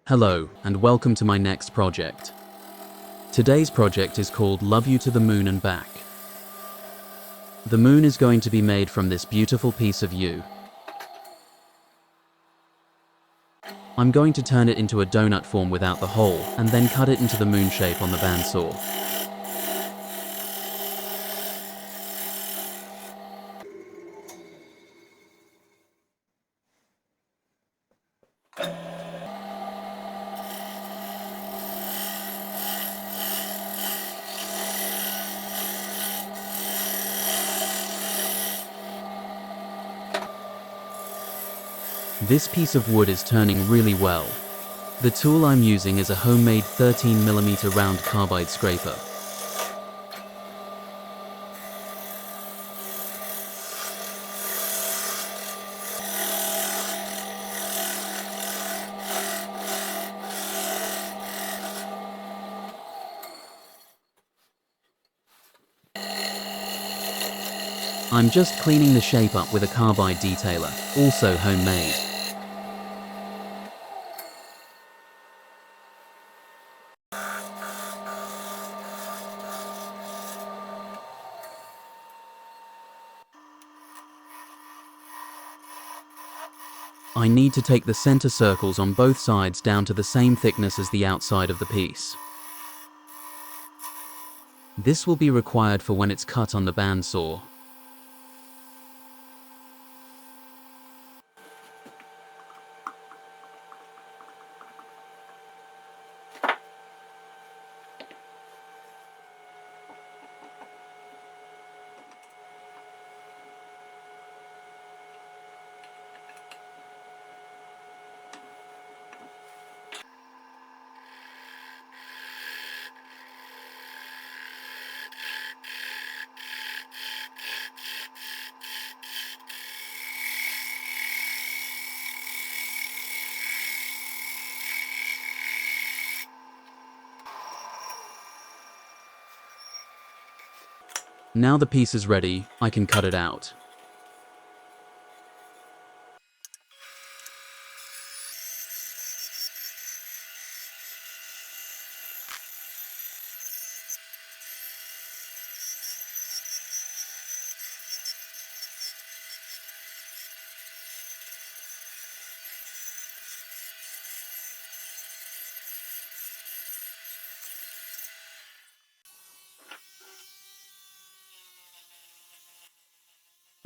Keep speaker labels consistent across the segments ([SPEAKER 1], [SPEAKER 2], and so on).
[SPEAKER 1] Hello, and welcome to my next project. Today's project is called Love You to the Moon and Back. The moon is going to be made from this beautiful piece of yew. I'm going to turn it into a donut form without the hole, and then cut it into the moon shape on the bandsaw. This piece of wood is turning really well. The tool I'm using is a homemade 13mm round carbide scraper. I'm just cleaning the shape up with a carbide detailer, also homemade. I need to take the center circles on both sides down to the same thickness as the outside of the piece. This will be required for when it's cut on the bandsaw. Now the piece is ready, I can cut it out.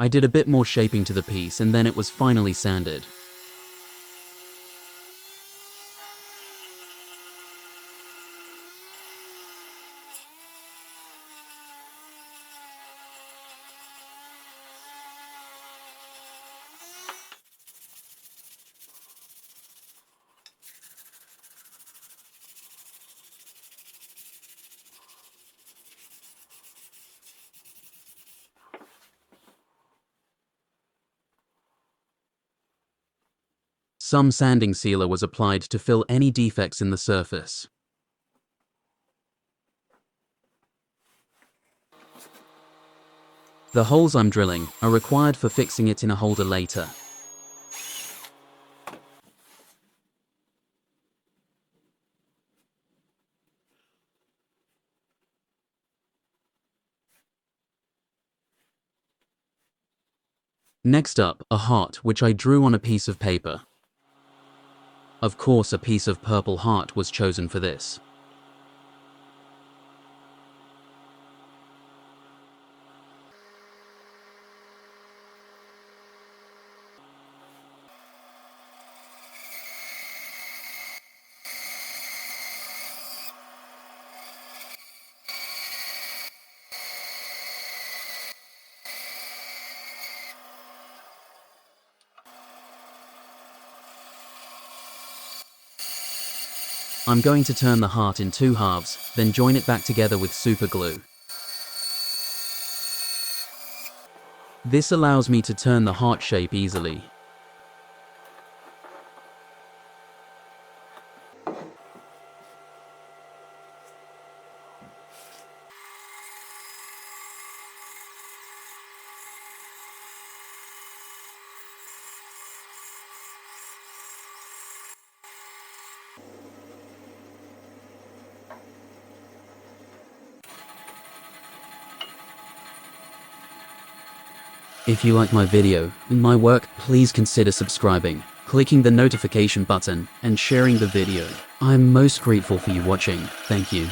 [SPEAKER 1] I did a bit more shaping to the piece and then it was finally sanded. Some sanding sealer was applied to fill any defects in the surface. The holes I'm drilling are required for fixing it in a holder later. Next up, a heart which I drew on a piece of paper. Of course, a piece of purple heart was chosen for this. I'm going to turn the heart in two halves, then join it back together with super glue. This allows me to turn the heart shape easily. If you like my video and my work, please consider subscribing, clicking the notification button, and sharing the video. I am most grateful for you watching. Thank you.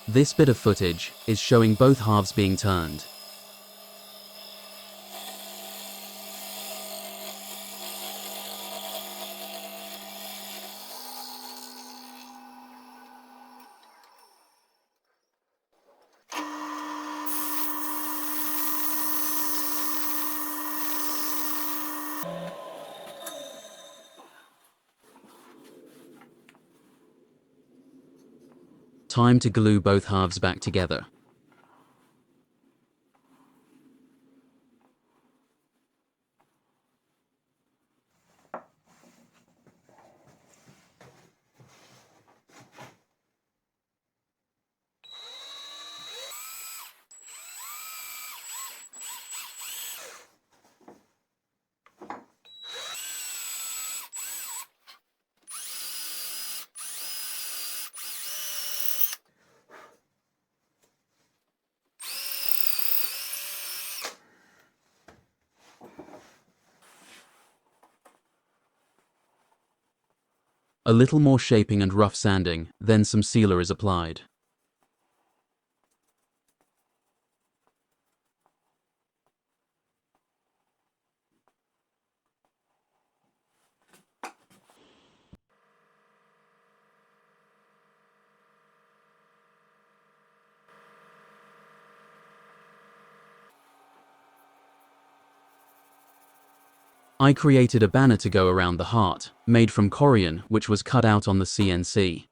[SPEAKER 1] This bit of footage is showing both halves being turned. Time to glue both halves back together. A little more shaping and rough sanding, then some sealer is applied. I created a banner to go around the heart, made from Corian, which was cut out on the CNC.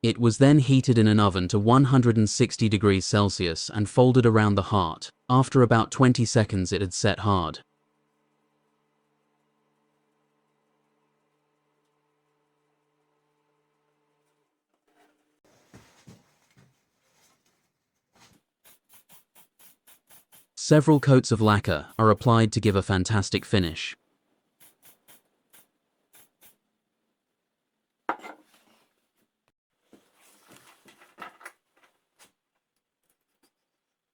[SPEAKER 1] It was then heated in an oven to 160 degrees Celsius and folded around the heart. After about 20 seconds it had set hard. Several coats of lacquer are applied to give a fantastic finish.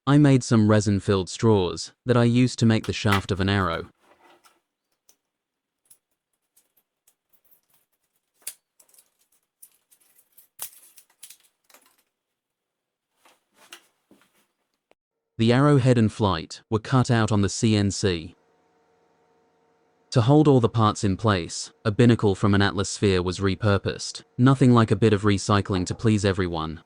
[SPEAKER 1] I made some resin-filled straws that I used to make the shaft of an arrow. The arrowhead and flight were cut out on the CNC. To hold all the parts in place, a binnacle from an atlas sphere was repurposed. Nothing like a bit of recycling to please everyone.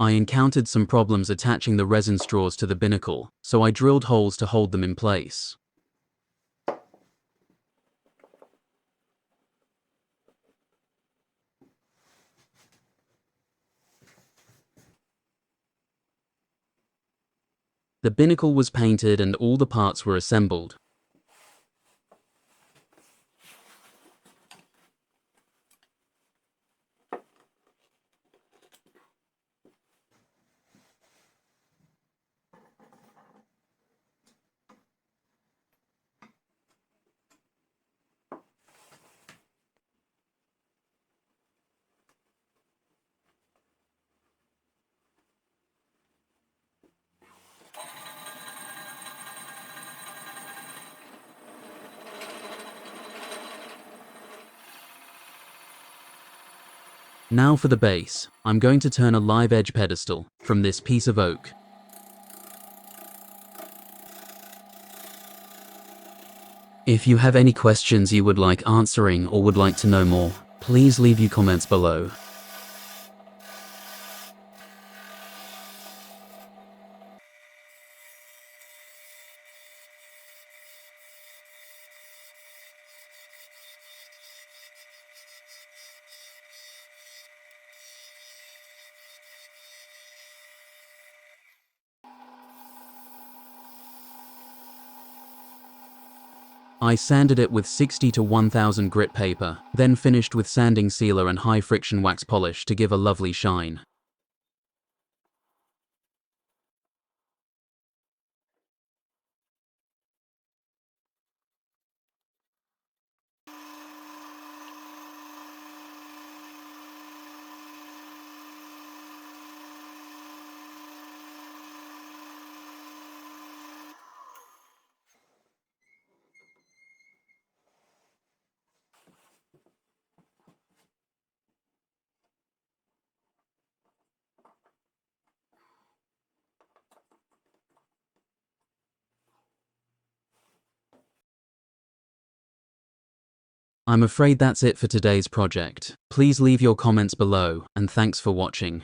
[SPEAKER 1] I encountered some problems attaching the resin straws to the binnacle, so I drilled holes to hold them in place. The binnacle was painted and all the parts were assembled. Now for the base, I'm going to turn a live edge pedestal from this piece of oak. If you have any questions you would like answering or would like to know more, please leave your comments below. I sanded it with 60 to 1000 grit paper, then finished with sanding sealer and high friction wax polish to give a lovely shine. I'm afraid that's it for today's project. Please leave your comments below, and thanks for watching.